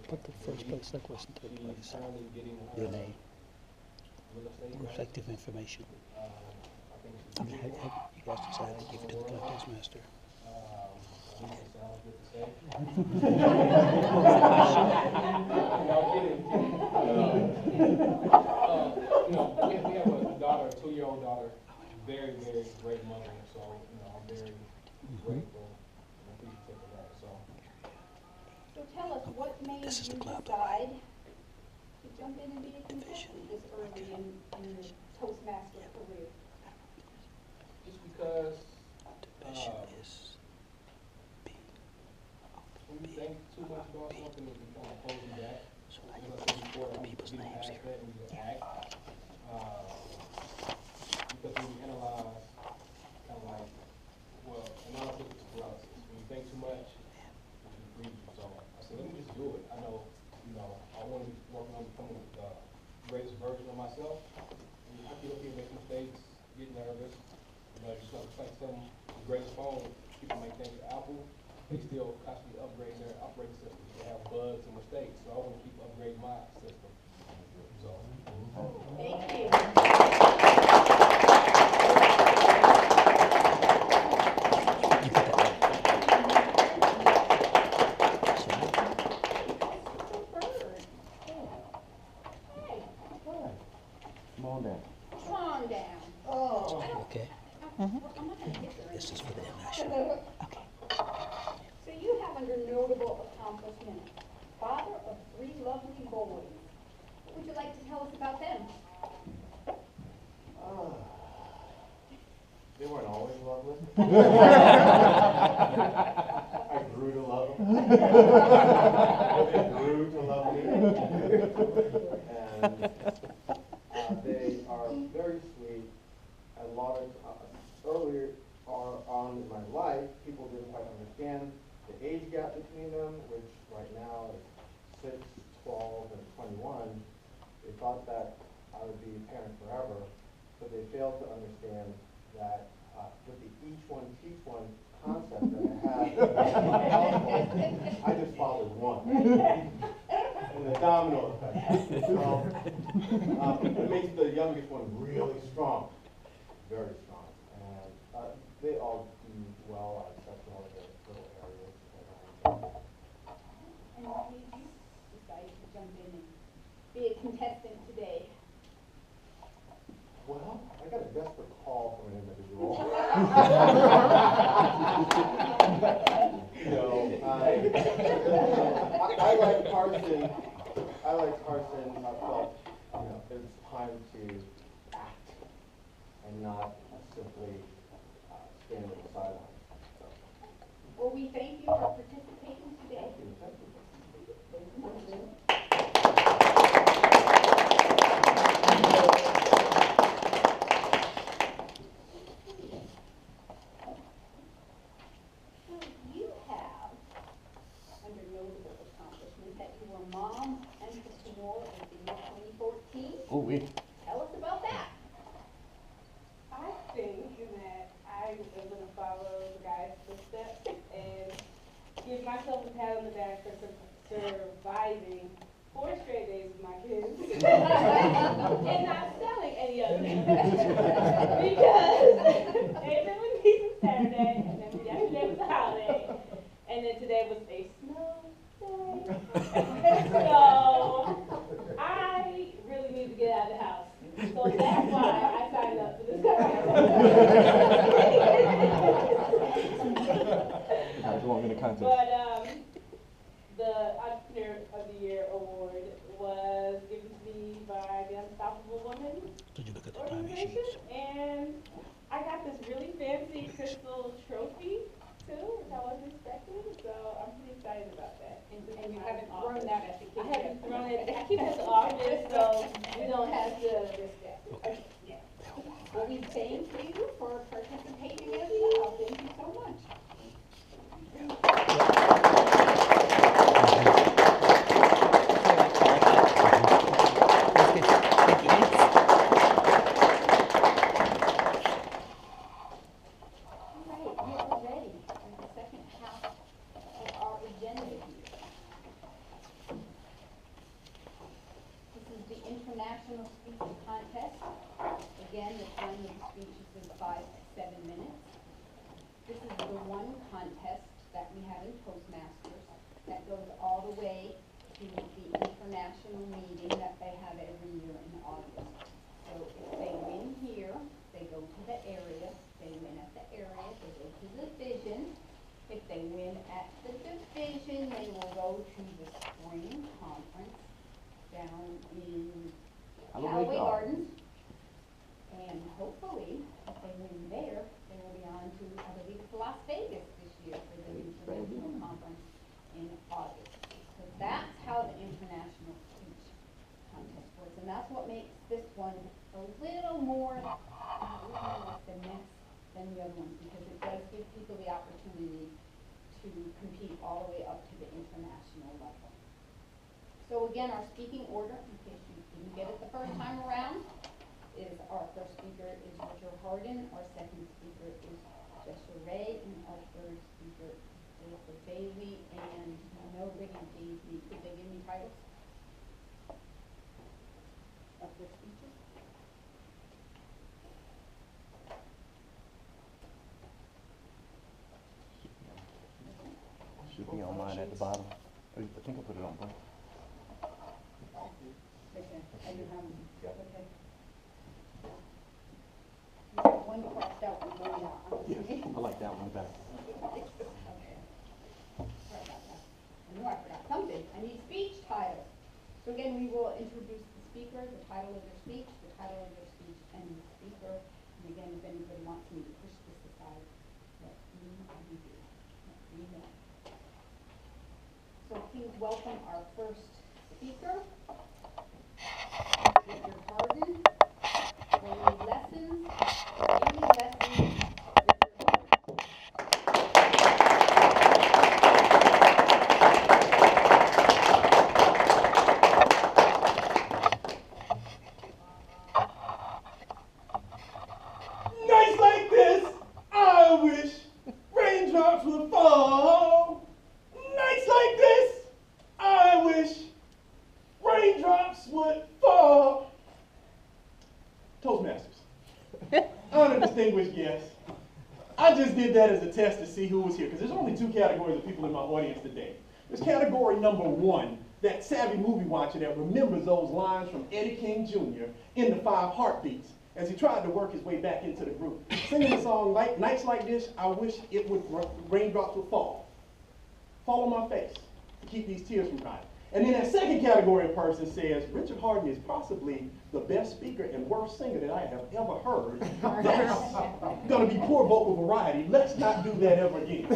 Put the first place, second place, and third place. Your name. Reflective information. I mean, you guys decided to give it to the contest master. We have a daughter, a 2-year-old daughter, very, very great mother, so, I'm very grateful and appreciative of that, so. So tell us, what made you This is the club. decide to jump in and be a contestant this early in your Toastmaster career? Just because, Division is B. when you think too much about something, it can kind of hold you back. So now As you I put said before, the people's get names past here. that and just act. Because when you analyze, kind of like, well, analysis is paralysis. When you think too much, it can freeze you. So I said, let me just do it. I know, I want to be working on becoming the greatest version of myself. And I feel okay, make mistakes, get nervous. Just like some the greatest phone, people may think Apple, they still constantly upgrading their operating system. They have bugs and mistakes. So I want to keep upgrading my system. So. Thank you. You put that Come on down. Come on down. Oh. Okay. I'm not gonna get there. This is for the international. Okay. So you have under notable accomplishment, father of 3 lovely boys. What would you like to tell us about them? They weren't always lovely. I grew to love them. They grew to love me. And they are very sweet. A lot of earlier on in my life, people didn't quite understand the age gap between them, which right now is 6, 12, and 21. They thought that I would be a parent forever, but they failed to understand that with the each one teach one concept that I had in my household, I just fathered one. And the domino effect. So it makes the youngest one really strong, very strong. And they all do well, except for all the little areas. And why did you decide to jump in and be a contestant today? Well, I got a desperate call from an individual. I like Carson. I felt, it's time to act and not simply stand on the sidelines. So, Well, we thank you for participating today. thank you. So you have under notable accomplishment that you were mom entrepreneur of the year 2014. Oh, we. Tell us about that. I think that I am going to follow the guy's footsteps and give myself a pat on the back for surviving 4 straight days with my kids and not selling any of them because they've been with me since Saturday, and then yesterday was a holiday, and then today was a snow day. So I really need to get out of the house. So that's why I signed up for this How's going in the contest? But the Entrepreneur of the Year award was given to me by the Unstoppable Woman Did you look at the time organization, sheets? and I got this really fancy crystal trophy too, which I wasn't expecting. So I'm pretty excited about that. And you haven't thrown that at the kids. I haven't thrown it. I keep it in the office, so we don't have to risk that. Okay. Well, we thank you for participating as well. Thank you so much. All right, we are ready for the second half of our agenda here. international speech contest. Again, the time of the speeches is 5 to 7 minutes. This is the one contest that we have in Toastmasters that goes all the way to the international meeting that they have every year in August. So if they win here, they go to the area. They win at the area, they go to the division. If they win at the division, they will go to the spring conference down in Callaway Gardens. And hopefully, if they win there, they will be on to, I believe it's Las Vegas this year for the international conference in August. So that's how the international speech contest works. And that's what makes this one a little more finesse than the other ones, because it does give people the opportunity to compete all the way up to the international level. So again, our speaking order, in case you didn't get it the first time around, is our first speaker is Richard Harden, our second speaker is Jessica Ray, and our third speaker is Jennifer Bailey, and nobody gave me, could they give me titles of their speeches? Should be on mine at the bottom. I think I put it on both. Okay, I do have them. Okay. You have one crossed out and one not. Yes, I like that one better. Okay. Sorry about that. I knew I forgot something. I need speech titles. So again, we will introduce the speaker, the title of their speech, the title of their speech, and the speaker. And again, if anybody wants me to push this aside, let me do. Let me know. So please welcome our first speaker, Richard Harden. Any lessons? Richard Harden. Nights like this, I wish raindrops would fall. Nights like this, I wish raindrops would fall. Toastmasters, honored distinguished guests, I just did that as a test to see who was here, because there's only two categories of people in my audience today. There's category number one, that savvy movie watcher that remembers those lines from Eddie King Jr. in The 5 Heartbeats, as he tried to work his way back into the group. Singing the song, like, Nights Like This, I wish it would, raindrops would fall. Fall on my face to keep these tears from crying. And then that second category of person says, Richard Harden is possibly the best speaker and worst singer that I have ever heard. That's going to be poor vocal variety. Let's not do that ever again.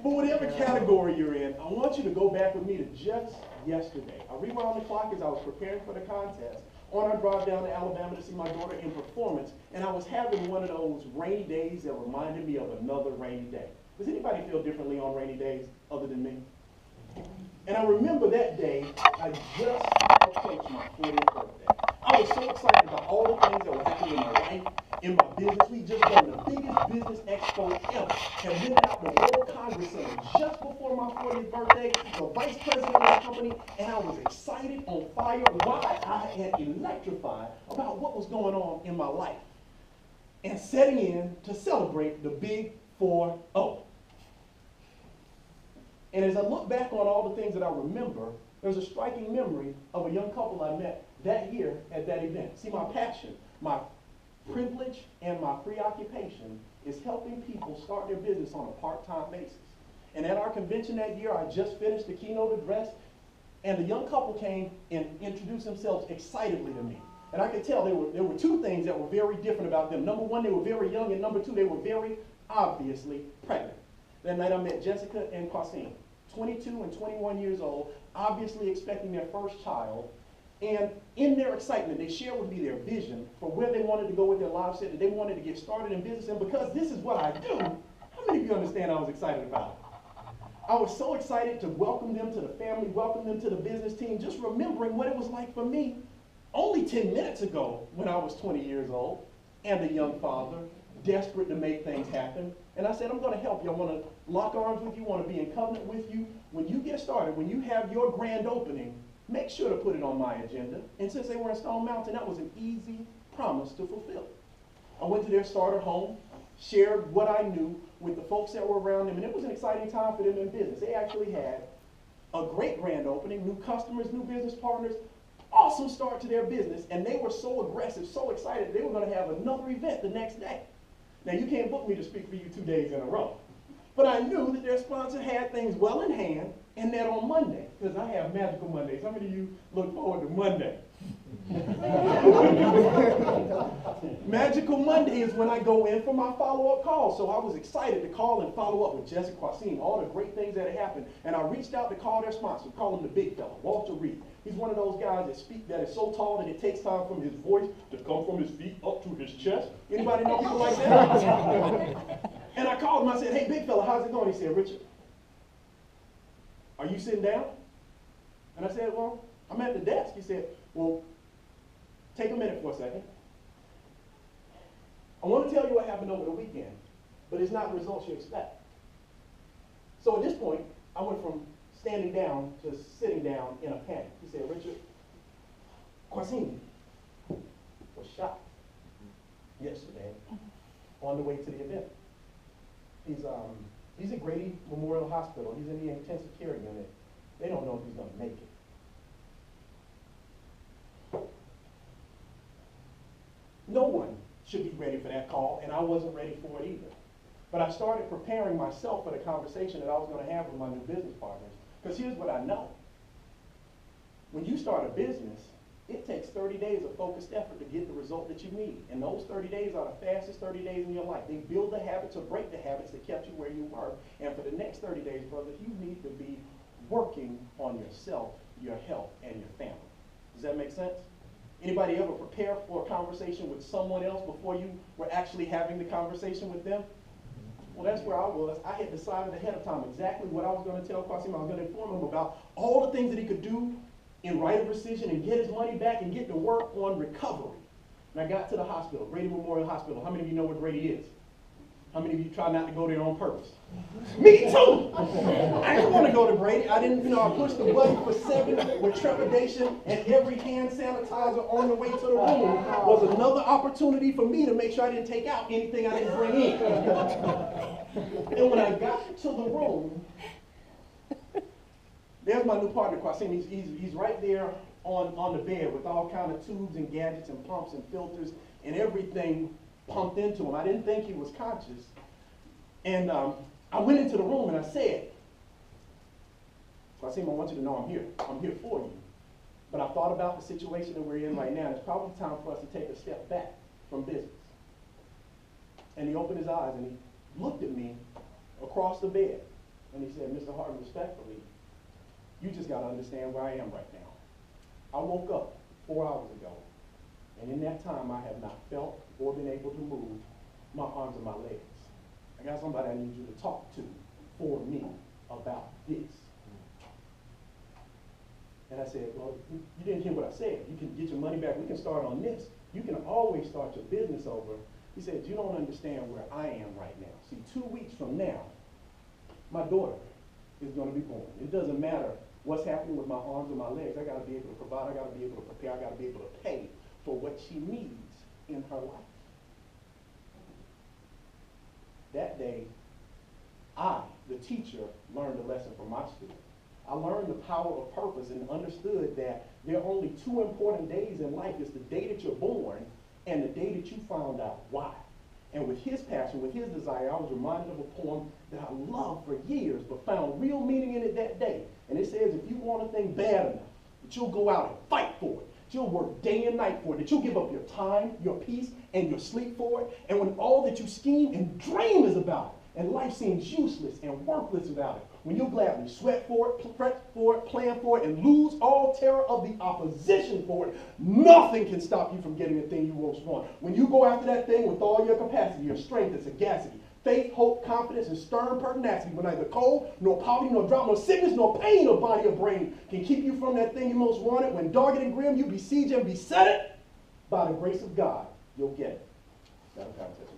But whatever category you're in, I want you to go back with me to just yesterday. I rewound the clock as I was preparing for the contest on our drive down to Alabama to see my daughter in performance, and I was having one of those rainy days that reminded me of another rainy day. Does anybody feel differently on rainy days other than me? And I remember that day, I just approached my 40th birthday. I was so excited about all the things that were happening in my life, in my business. We just done the biggest business expo ever. Had rented out the World Congress Center just before my 40th birthday, the vice president of the company, and I was excited, on fire, why I had electrified about what was going on in my life. And setting in to celebrate the big 4-0. And as I look back on all the things that I remember, there's a striking memory of a young couple I met that year at that event. See, my passion, my privilege, and my preoccupation is helping people start their business on a part-time basis. And at our convention that year, I just finished the keynote address, and the young couple came and introduced themselves excitedly to me. And I could tell there were two things that were very different about them. Number one, they were very young, and number two, they were very obviously pregnant. That night I met Jessica and Qasim, 22 and 21 years old, obviously expecting their first child. And in their excitement, they shared with me their vision for where they wanted to go with their lives, said that they wanted to get started in business. And because this is what I do, how many of you understand I was excited about it? I was so excited to welcome them to the family, welcome them to the business team, just remembering what it was like for me only 10 minutes ago when I was 20 years old and a young father, desperate to make things happen. And I said, I'm going to help you. I want to lock arms with you, want to be in covenant with you. When you get started, when you have your grand opening, make sure to put it on my agenda. And since they were in Stone Mountain, that was an easy promise to fulfill. I went to their starter home, shared what I knew with the folks that were around them, and it was an exciting time for them in business. They actually had a great grand opening, new customers, new business partners, awesome start to their business, and they were so aggressive, so excited, they were going to have another event the next day. Now, you can't book me to speak for you 2 days in a row, but I knew that their sponsor had things well in hand, and that on Monday, because I have magical Mondays. How many of you look forward to Monday? Magical Monday is when I go in for my follow-up call. So I was excited to call and follow up with Jessica Quasine, all the great things that had happened. And I reached out to call their sponsor, call him the big fella, Walter Reed. He's one of those guys that is so tall that it takes time from his voice to come from his feet up to his chest. Anybody know people like that? And I called him, I said, hey, big fella, how's it going? He said, Richard, are you sitting down? And I said, well, I'm at the desk. He said, well, take a minute for a second. I want to tell you what happened over the weekend, but it's not the results you expect. So at this point, I went from standing down to sitting down in a panic. He said, Richard, Quasine was shot yesterday on the way to the event. He's at Grady Memorial Hospital. He's in the intensive care unit. They don't know if he's going to make it. No one should be ready for that call, and I wasn't ready for it either. But I started preparing myself for the conversation that I was going to have with my new business partners. Because here's what I know. When you start a business, it takes 30 days of focused effort to get the result that you need. And those 30 days are the fastest 30 days in your life. They build the habits or break the habits that kept you where you were. And for the next 30 days, brother, you need to be working on yourself, your health, and your family. Does that make sense? Anybody ever prepare for a conversation with someone else before you were actually having the conversation with them? Well, that's where I was. I had decided ahead of time exactly what I was going to tell Quasine. I was going to inform him about all the things that he could do in right of rescission and get his money back and get to work on recovery. And I got to the hospital, Grady Memorial Hospital. How many of you know where Grady is? How many of you try not to go there on purpose? Me too! I didn't want to go to Grady. I didn't, I pushed the button for 7 with trepidation, and every hand sanitizer on the way to the room was another opportunity for me to make sure I didn't take out anything I didn't bring in. And when I got to the room, there's my new partner, Quasine. He's right there on the bed with all kind of tubes and gadgets and pumps and filters and everything pumped into him. I didn't think he was conscious. And I went into the room and I said, Quasine, I want you to know I'm here. I'm here for you. But I thought about the situation that we're in right now, and it's probably time for us to take a step back from business. And he opened his eyes and he looked at me across the bed. And he said, Mr. Harden, respectfully, you just got to understand where I am right now. I woke up 4 hours ago, and in that time I have not felt or been able to move my arms and my legs. I got somebody I need you to talk to for me about this. And I said, well, you didn't hear what I said. You can get your money back. We can start on this. You can always start your business over. He said, you don't understand where I am right now. See, 2 weeks from now, my daughter is going to be born. It doesn't matter what's happening with my arms and my legs. I got to be able to provide. I got to be able to prepare. I got to be able to pay for what she needs in her life. That day, I, the teacher, learned a lesson from my student. I learned the power of purpose and understood that there are only 2 important days in life. It's the day that you're born and the day that you found out why. And with his passion, with his desire, I was reminded of a poem that I loved for years, but found real meaning in it that day. And it says, if you want a thing bad enough, that you'll go out and fight for it. That you'll work day and night for it. That you'll give up your time, your peace, and your sleep for it. And when all that you scheme and dream is about it, and life seems useless and worthless without it, when you'll gladly sweat for it, fret for it, plan for it, and lose all terror of the opposition for it, nothing can stop you from getting the thing you most want. When you go after that thing with all your capacity, your strength and sagacity, faith, hope, confidence, and stern pertinacity, when neither cold, nor poverty, nor drought, nor sickness, nor pain of body or brain can keep you from that thing you most wanted, when dogged and grim you besiege and beset it, by the grace of God, you'll get it. That'll contest.